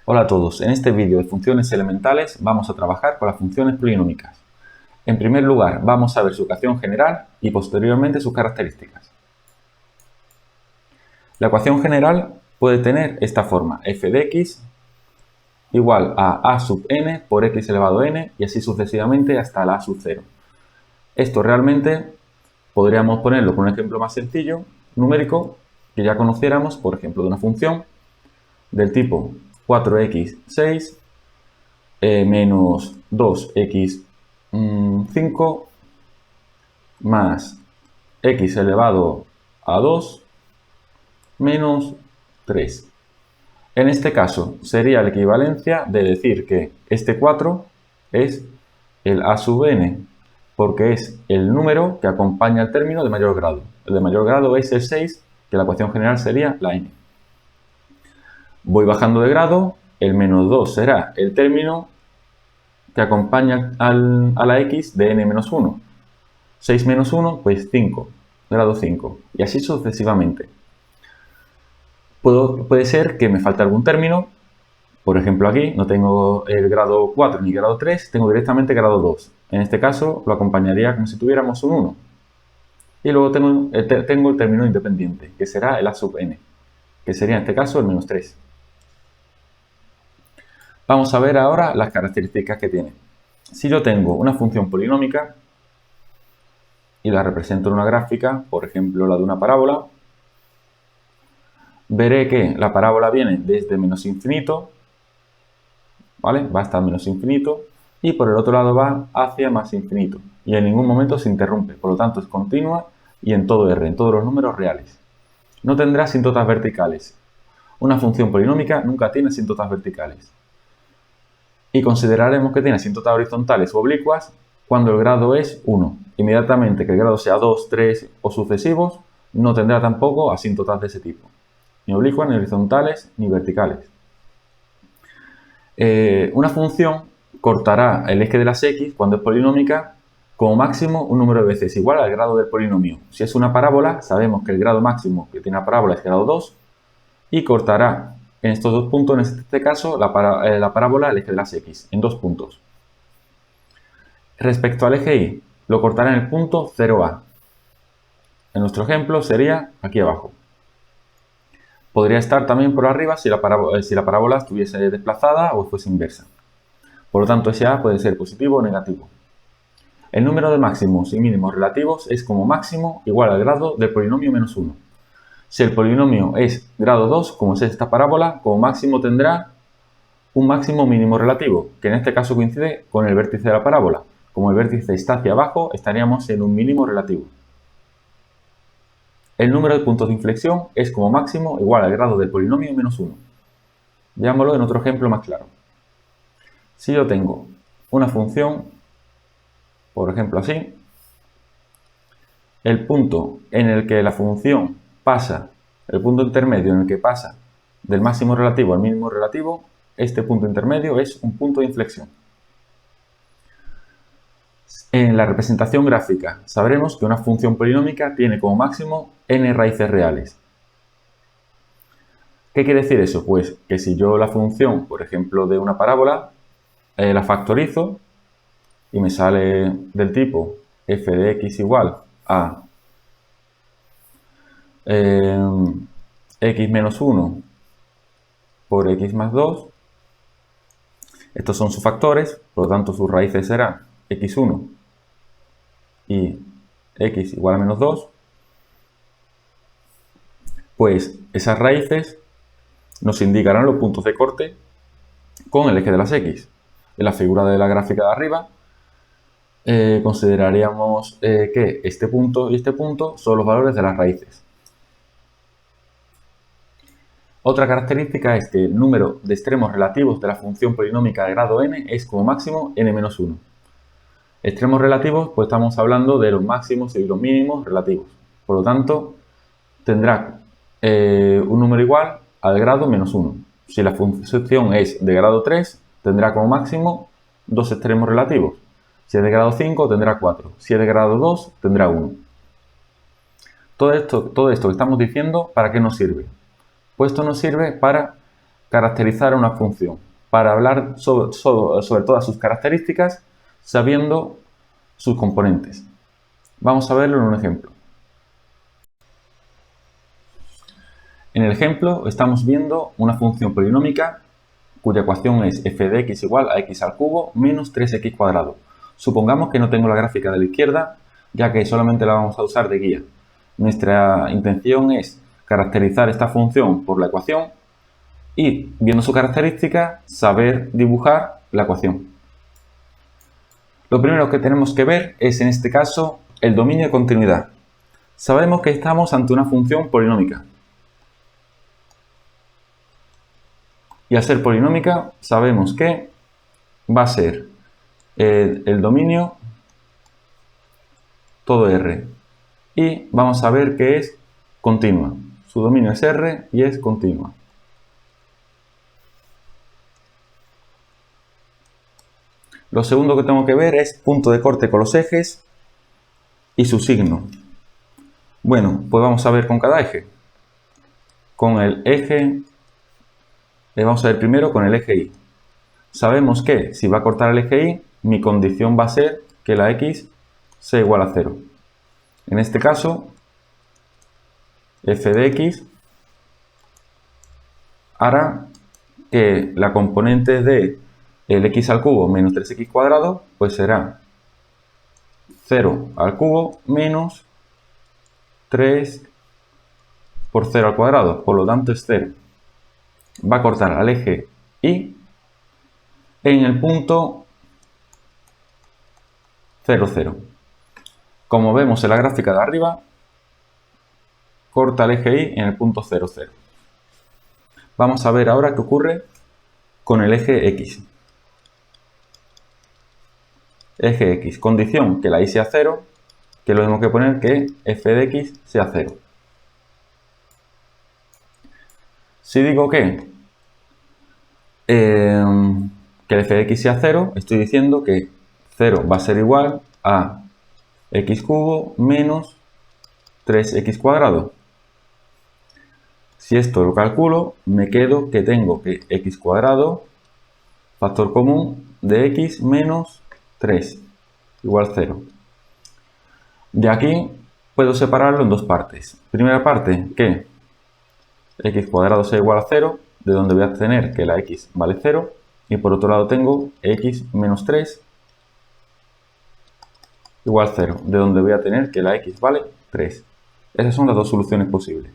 Hola a todos, en este vídeo de funciones elementales vamos a trabajar con las funciones polinómicas. En primer lugar vamos a ver su ecuación general y posteriormente sus características. La ecuación general puede tener esta forma, f de x igual a sub n por x elevado a n y así sucesivamente hasta la a sub 0. Esto realmente podríamos ponerlo con un ejemplo más sencillo, numérico, que ya conociéramos, por ejemplo, de una función del tipo 4x6 menos 2x5 más x elevado a 2 menos 3. En este caso sería la equivalencia de decir que este 4 es el a sub n, porque es el número que acompaña al término de mayor grado. El de mayor grado es el 6, que la ecuación general sería la n. Voy bajando de grado, el menos 2 será el término que acompaña a la x de n-1. 6 menos 1, pues 5, grado 5, y así sucesivamente. Puede ser que me falte algún término, por ejemplo aquí no tengo el grado 4 ni grado 3, tengo directamente grado 2. En este caso lo acompañaría como si tuviéramos un 1. Y luego tengo el término independiente, que será el a sub n, que sería en este caso el menos 3. Vamos a ver ahora las características que tiene. Si yo tengo una función polinómica y la represento en una gráfica, por ejemplo la de una parábola, veré que la parábola viene desde menos infinito, ¿vale? Va hasta menos infinito, y por el otro lado va hacia más infinito, y en ningún momento se interrumpe, por lo tanto es continua y en todo R, en todos los números reales. No tendrá asíntotas verticales. Una función polinómica nunca tiene asíntotas verticales. Y consideraremos que tiene asíntotas horizontales o oblicuas cuando el grado es 1. Inmediatamente que el grado sea 2, 3 o sucesivos, no tendrá tampoco asíntotas de ese tipo. Ni oblicuas, ni horizontales, ni verticales. Una función cortará el eje de las x cuando es polinómica como máximo un número de veces igual al grado del polinomio. Si es una parábola, sabemos que el grado máximo que tiene la parábola es grado 2 y cortará en estos dos puntos, en este caso, la parábola el eje de las x, en dos puntos. Respecto al eje y, lo cortará en el punto 0a. En nuestro ejemplo sería aquí abajo. Podría estar también por arriba si la parábola estuviese desplazada o fuese inversa. Por lo tanto, ese a puede ser positivo o negativo. El número de máximos y mínimos relativos es como máximo igual al grado del polinomio menos 1. Si el polinomio es grado 2, como es esta parábola, como máximo tendrá un máximo mínimo relativo, que en este caso coincide con el vértice de la parábola. Como el vértice está hacia abajo, estaríamos en un mínimo relativo. El número de puntos de inflexión es como máximo igual al grado del polinomio menos 1. Veámoslo en otro ejemplo más claro. Si yo tengo una función, por ejemplo así, el punto en el que la función pasa, el punto intermedio en el que pasa del máximo relativo al mínimo relativo, este punto intermedio es un punto de inflexión. En la representación gráfica sabremos que una función polinómica tiene como máximo n raíces reales. ¿Qué quiere decir eso? Pues que si yo la función, por ejemplo, de una parábola, la factorizo y me sale del tipo f de x igual a x menos 1 por x más 2. Estos son sus factores, por lo tanto sus raíces serán x1 y x igual a menos 2. Pues esas raíces nos indicarán los puntos de corte con el eje de las x. En la figura de la gráfica de arriba consideraríamos que este punto y este punto son los valores de las raíces. Otra característica es que el número de extremos relativos de la función polinómica de grado n es como máximo n-1. Extremos relativos, pues estamos hablando de los máximos y los mínimos relativos. Por lo tanto, tendrá un número igual al grado menos 1. Si la función es de grado 3, tendrá como máximo dos extremos relativos. Si es de grado 5, tendrá 4. Si es de grado 2, tendrá 1. Todo esto que estamos diciendo, ¿para qué nos sirve? Pues esto nos sirve para caracterizar una función, para hablar sobre todas sus características, sabiendo sus componentes. Vamos a verlo en un ejemplo. En el ejemplo estamos viendo una función polinómica cuya ecuación es f de x igual a x al cubo menos 3x cuadrado. Supongamos que no tengo la gráfica de la izquierda, ya que solamente la vamos a usar de guía. Nuestra intención es caracterizar esta función por la ecuación y, viendo su característica, saber dibujar la ecuación. Lo primero que tenemos que ver es, en este caso, el dominio de continuidad. Sabemos que estamos ante una función polinómica. Y al ser polinómica, sabemos que va a ser el dominio todo R. Y vamos a ver que es continua. Su dominio es R y es continua. Lo segundo que tengo que ver es punto de corte con los ejes y su signo. Bueno, pues vamos a ver con cada eje. Con el eje, vamos a ver primero con el eje Y. Sabemos que si va a cortar el eje Y, mi condición va a ser que la x sea igual a 0. En este caso, f de x hará que la componente de el x al cubo menos 3x cuadrado, pues será 0 al cubo menos 3 por 0 al cuadrado, por lo tanto es 0. Va a cortar al eje Y en el punto 0, 0. Como vemos en la gráfica de arriba, corta el eje Y en el punto 0, 0. Vamos a ver ahora qué ocurre con el eje X. Eje X, condición que la Y sea 0, que lo mismo que poner que f de x sea 0. Si digo que el f de x sea 0, estoy diciendo que 0 va a ser igual a x cubo menos 3x cuadrado. Si esto lo calculo, me quedo que tengo que x cuadrado, factor común de x menos 3, igual 0. De aquí puedo separarlo en dos partes. Primera parte, que x cuadrado sea igual a 0, de donde voy a tener que la x vale 0. Y por otro lado tengo x menos 3 igual 0, de donde voy a tener que la x vale 3. Esas son las dos soluciones posibles.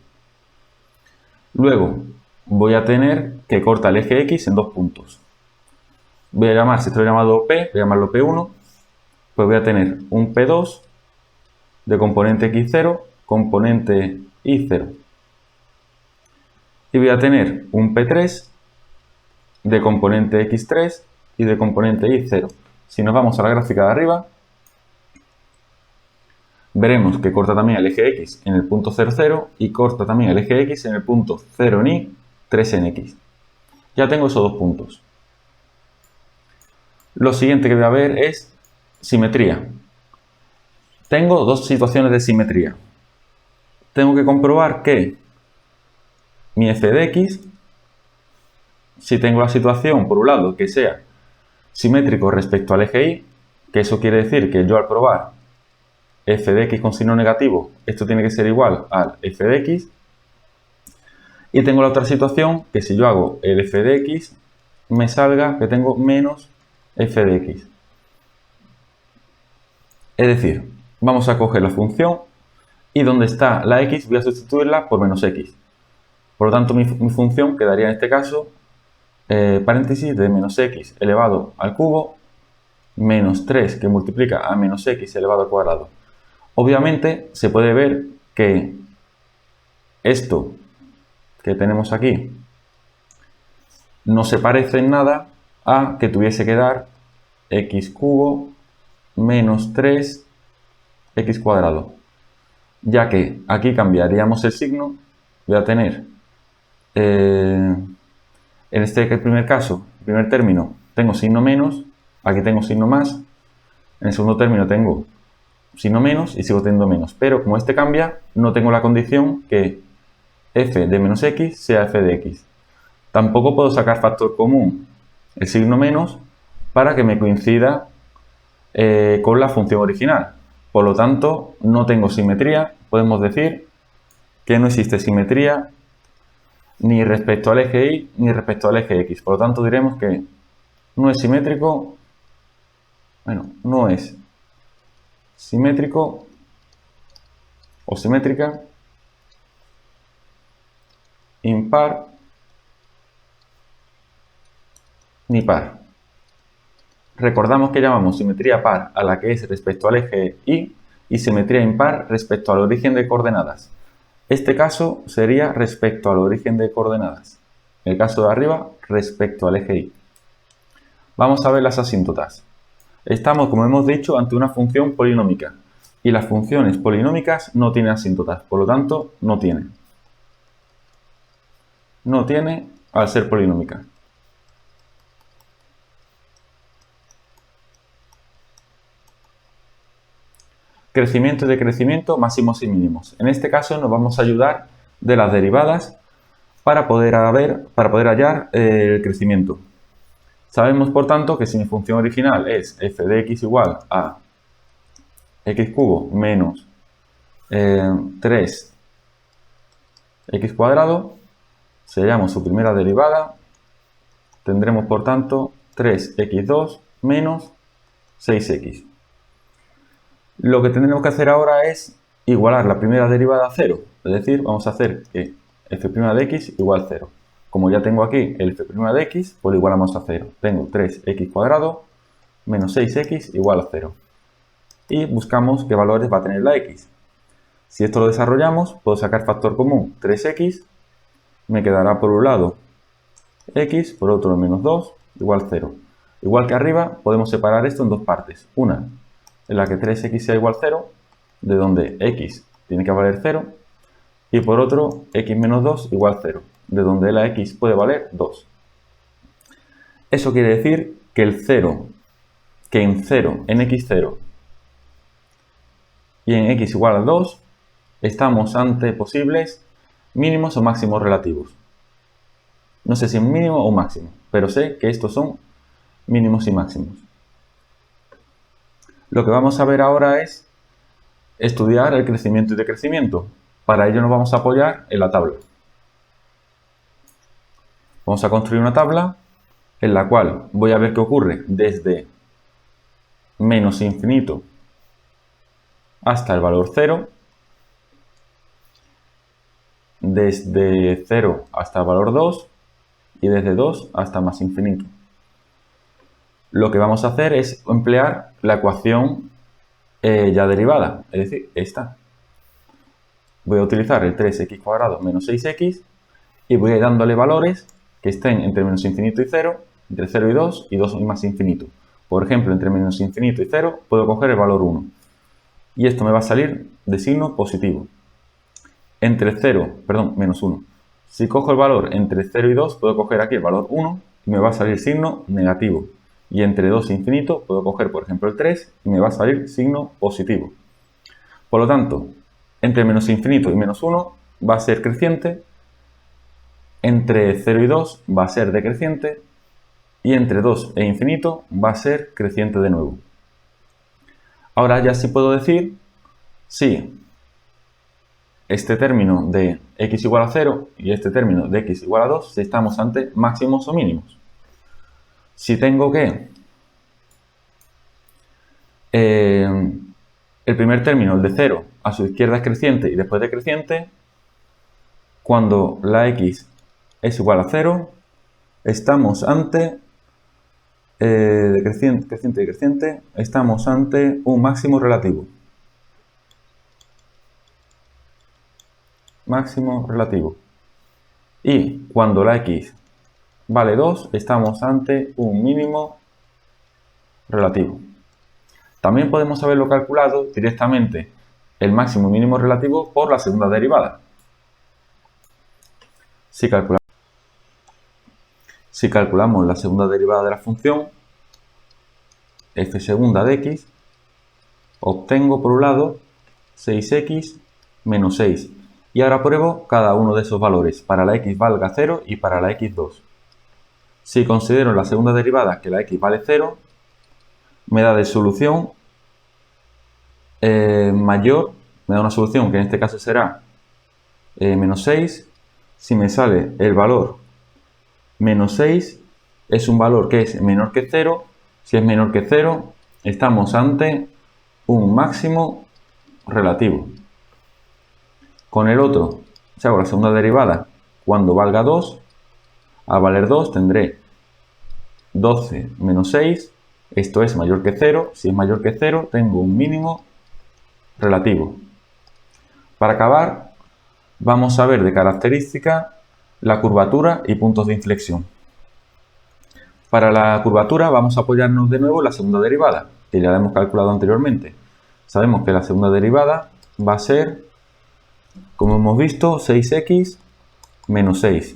Luego voy a tener que cortar el eje x en dos puntos. Voy a llamar, si esto lo he llamado P, voy a llamarlo P1, pues voy a tener un P2 de componente x0, componente y0. Y voy a tener un P3 de componente x3 y de componente y0. Si nos vamos a la gráfica de arriba, veremos que corta también el eje x en el punto 0, 0 y corta también el eje x en el punto 0 en y, 3 en x. Ya tengo esos dos puntos. Lo siguiente que voy a ver es simetría. Tengo dos situaciones de simetría. Tengo que comprobar que mi f de x, si tengo la situación, por un lado, que sea simétrico respecto al eje y, que eso quiere decir que yo al probar f de x con signo negativo, esto tiene que ser igual al f de x. Y tengo la otra situación, que si yo hago el f de x, me salga que tengo menos f de x. Es decir, vamos a coger la función y donde está la x voy a sustituirla por menos x. Por lo tanto, mi función quedaría en este caso, paréntesis de menos x elevado al cubo, menos 3 que multiplica a menos x elevado al cuadrado. Obviamente, se puede ver que esto que tenemos aquí no se parece en nada a que tuviese que dar x cubo menos 3 x cuadrado, ya que aquí cambiaríamos el signo. Voy a tener en este primer caso, primer término, tengo signo menos, aquí tengo signo más, en el segundo término tengo signo menos y sigo teniendo menos, pero como este cambia, no tengo la condición que f de menos x sea f de x. Tampoco puedo sacar factor común, el signo menos, para que me coincida con la función original. Por lo tanto, no tengo simetría. Podemos decir que no existe simetría ni respecto al eje Y ni respecto al eje X. Por lo tanto, diremos que no es simétrico, no es simétrico o simétrica, impar ni par. Recordamos que llamamos simetría par a la que es respecto al eje Y y simetría impar respecto al origen de coordenadas. Este caso sería respecto al origen de coordenadas. El caso de arriba, respecto al eje Y. Vamos a ver las asíntotas. Estamos, como hemos dicho, ante una función polinómica. Y las funciones polinómicas no tienen asíntotas. Por lo tanto, no tienen. No tiene al ser polinómica. Crecimiento y decrecimiento, máximos y mínimos. En este caso nos vamos a ayudar de las derivadas para poder hallar el crecimiento. Sabemos, por tanto, que si mi función original es f de x igual a x cubo menos 3x cuadrado, si hallamos su primera derivada, tendremos, por tanto, 3x2 menos 6x. Lo que tendremos que hacer ahora es igualar la primera derivada a 0. Es decir, vamos a hacer que f' de x igual a 0. Como ya tengo aquí el f' de x, pues lo igualamos a 0. Tengo 3x cuadrado menos 6x igual a 0. Y buscamos qué valores va a tener la x. Si esto lo desarrollamos, puedo sacar factor común 3x. Me quedará por un lado x, por otro menos 2, igual a 0. Igual que arriba, podemos separar esto en dos partes. Una en la que 3x sea igual a 0, de donde x tiene que valer 0, y por otro, x menos 2 igual a 0, de donde la x puede valer 2. Eso quiere decir que en 0, en x0 y en x igual a 2, estamos ante posibles mínimos o máximos relativos. No sé si es mínimo o máximo, pero sé que estos son mínimos y máximos. Lo que vamos a ver ahora es estudiar el crecimiento y decrecimiento. Para ello nos vamos a apoyar en la tabla. Vamos a construir una tabla en la cual voy a ver qué ocurre desde menos infinito hasta el valor 0, desde 0 hasta el valor 2 y desde 2 hasta más infinito. Lo que vamos a hacer es emplear la ecuación ya derivada, es decir, esta. Voy a utilizar el 3x cuadrado menos 6x y voy a ir dándole valores que estén entre menos infinito y 0, entre 0 y 2 y 2 y más infinito. Por ejemplo, entre menos infinito y 0 puedo coger el valor 1. Y esto me va a salir de signo positivo. Entre menos 1. Si cojo el valor entre 0 y 2, puedo coger aquí el valor 1 y me va a salir signo negativo. Y entre 2 e infinito puedo coger, por ejemplo, el 3 y me va a salir signo positivo. Por lo tanto, entre menos infinito y menos 1 va a ser creciente, entre 0 y 2 va a ser decreciente y entre 2 e infinito va a ser creciente de nuevo. Ahora ya sí puedo decir si este término de x igual a 0 y este término de x igual a 2, si estamos ante máximos o mínimos. Si tengo que el primer término, el de 0, a su izquierda es creciente y después decreciente, cuando la x es igual a 0, estamos ante decreciente, estamos ante un máximo relativo. Máximo relativo. Y cuando la x vale 2, estamos ante un mínimo relativo. También podemos haberlo calculado directamente el máximo y mínimo relativo por la segunda derivada. Si calculamos la segunda derivada de la función, f segunda de x, obtengo por un lado 6x menos 6. Y ahora pruebo cada uno de esos valores para la x valga 0 y para la x 2. Si considero en la segunda derivada que la x vale 0, me da de solución mayor, me da una solución que en este caso será menos 6. Si me sale el valor menos 6, es un valor que es menor que 0. Si es menor que 0, estamos ante un máximo relativo. Con el otro, si hago la segunda derivada, cuando valga 2, al valer 2 tendré 12 menos 6, esto es mayor que 0. Si es mayor que 0, tengo un mínimo relativo. Para acabar, vamos a ver de característica la curvatura y puntos de inflexión. Para la curvatura vamos a apoyarnos de nuevo en la segunda derivada, que ya la hemos calculado anteriormente. Sabemos que la segunda derivada va a ser, como hemos visto, 6x menos 6.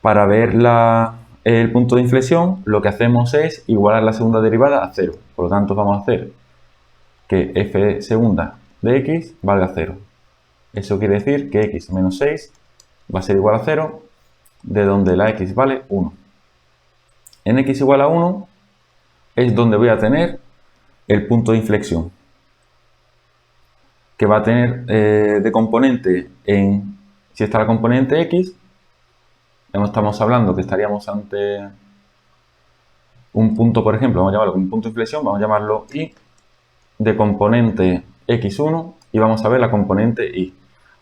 Para ver el punto de inflexión, lo que hacemos es igualar la segunda derivada a 0. Por lo tanto, vamos a hacer que f segunda de x valga 0. Eso quiere decir que x menos 6 va a ser igual a 0, de donde la x vale 1. En x igual a 1 es donde voy a tener el punto de inflexión, que va a tener de componente si está la componente x, estamos hablando que estaríamos ante un punto, por ejemplo, vamos a llamarlo un punto de inflexión, vamos a llamarlo y, de componente x1, y vamos a ver la componente y.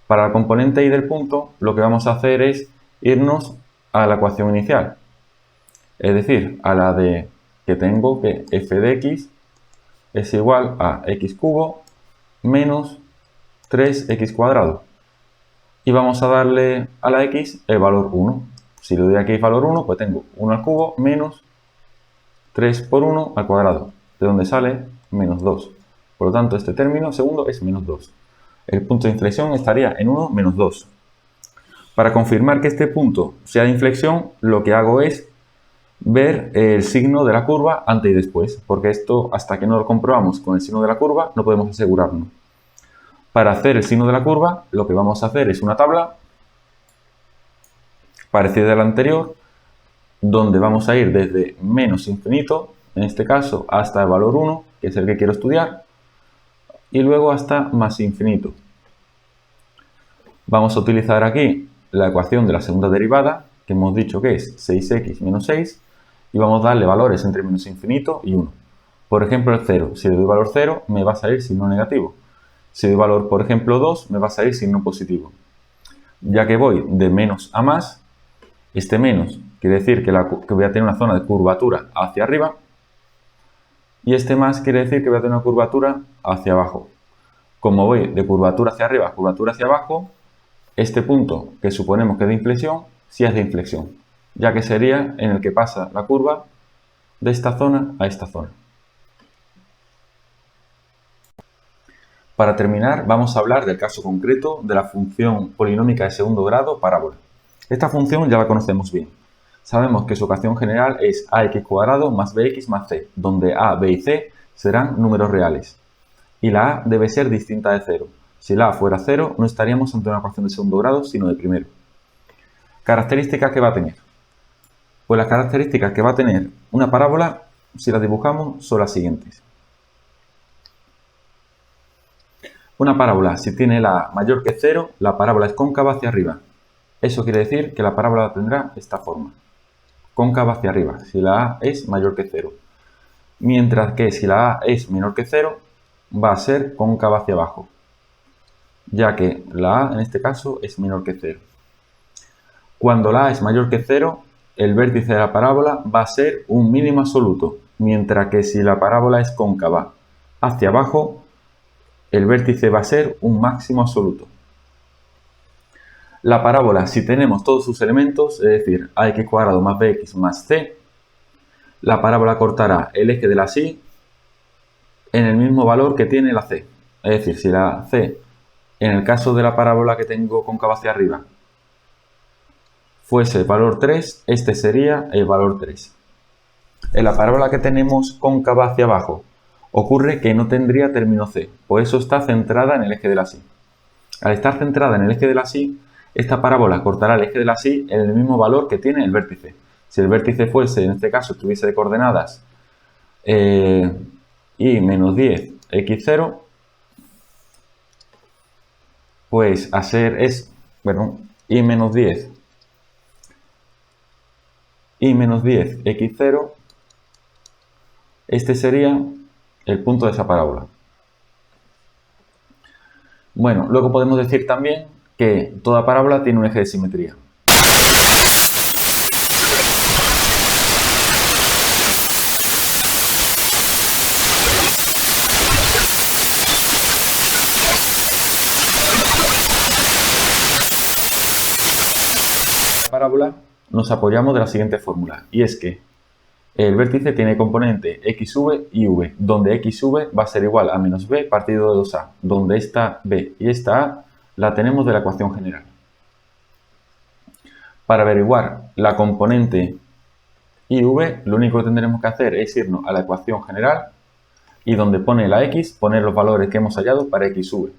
Para la componente y del punto, lo que vamos a hacer es irnos a la ecuación inicial, es decir, a la de que tengo que f de x es igual a x cubo menos 3x cuadrado. Y vamos a darle a la x el valor 1. Si le doy a x valor 1, pues tengo 1 al cubo menos 3 por 1 al cuadrado, de donde sale menos 2. Por lo tanto, este término segundo es menos 2. El punto de inflexión estaría en 1 menos 2. Para confirmar que este punto sea de inflexión, lo que hago es ver el signo de la curva antes y después, porque esto, hasta que no lo comprobamos con el signo de la curva, no podemos asegurarnos. Para hacer el signo de la curva, lo que vamos a hacer es una tabla parecida a la anterior, donde vamos a ir desde menos infinito, en este caso, hasta el valor 1, que es el que quiero estudiar, y luego hasta más infinito. Vamos a utilizar aquí la ecuación de la segunda derivada, que hemos dicho que es 6x menos 6, y vamos a darle valores entre menos infinito y 1. Por ejemplo, el 0. Si le doy valor 0, me va a salir signo negativo. Si doy valor, por ejemplo, 2, me va a salir signo positivo. Ya que voy de menos a más, este menos quiere decir que voy a tener una zona de curvatura hacia arriba, y este más quiere decir que voy a tener una curvatura hacia abajo. Como voy de curvatura hacia arriba a curvatura hacia abajo, este punto que suponemos que es de inflexión, sí es de inflexión, ya que sería en el que pasa la curva de esta zona a esta zona. Para terminar, vamos a hablar del caso concreto de la función polinómica de segundo grado parábola. Esta función ya la conocemos bien. Sabemos que su ecuación general es ax cuadrado más bx más c, donde a, b y c serán números reales. Y la a debe ser distinta de 0. Si la a fuera 0, no estaríamos ante una ecuación de segundo grado, sino de primero. ¿Características que va a tener? Pues las características que va a tener una parábola, si las dibujamos, son las siguientes. Una parábola, si tiene la a mayor que 0, la parábola es cóncava hacia arriba. Eso quiere decir que la parábola tendrá esta forma. Cóncava hacia arriba, si la a es mayor que 0. Mientras que si la a es menor que 0, va a ser cóncava hacia abajo, ya que la a en este caso es menor que 0. Cuando la a es mayor que 0, el vértice de la parábola va a ser un mínimo absoluto, mientras que si la parábola es cóncava hacia abajo, el vértice va a ser un máximo absoluto. La parábola, si tenemos todos sus elementos, es decir, ax cuadrado más bx más c, la parábola cortará el eje de la y en el mismo valor que tiene la c. Es decir, si la c, en el caso de la parábola que tengo cóncava hacia arriba, fuese el valor 3, este sería el valor 3. En la parábola que tenemos cóncava hacia abajo, ocurre que no tendría término c, por eso está centrada en el eje de la y. Al estar centrada en el eje de la Y, esta parábola cortará el eje de la Y en el mismo valor que tiene el vértice. Si el vértice fuese, en este caso, estuviese de coordenadas y menos 10, x0, pues a ser y menos 10 x0, este sería el punto de esa parábola. Bueno, luego podemos decir también que toda parábola tiene un eje de simetría. Parábola nos apoyamos de la siguiente fórmula, y es que el vértice tiene componente xv y v, donde xv va a ser igual a menos b partido de 2a, donde esta b y esta a la tenemos de la ecuación general. Para averiguar la componente iv, lo único que tendremos que hacer es irnos a la ecuación general y donde pone la x, poner los valores que hemos hallado para xv.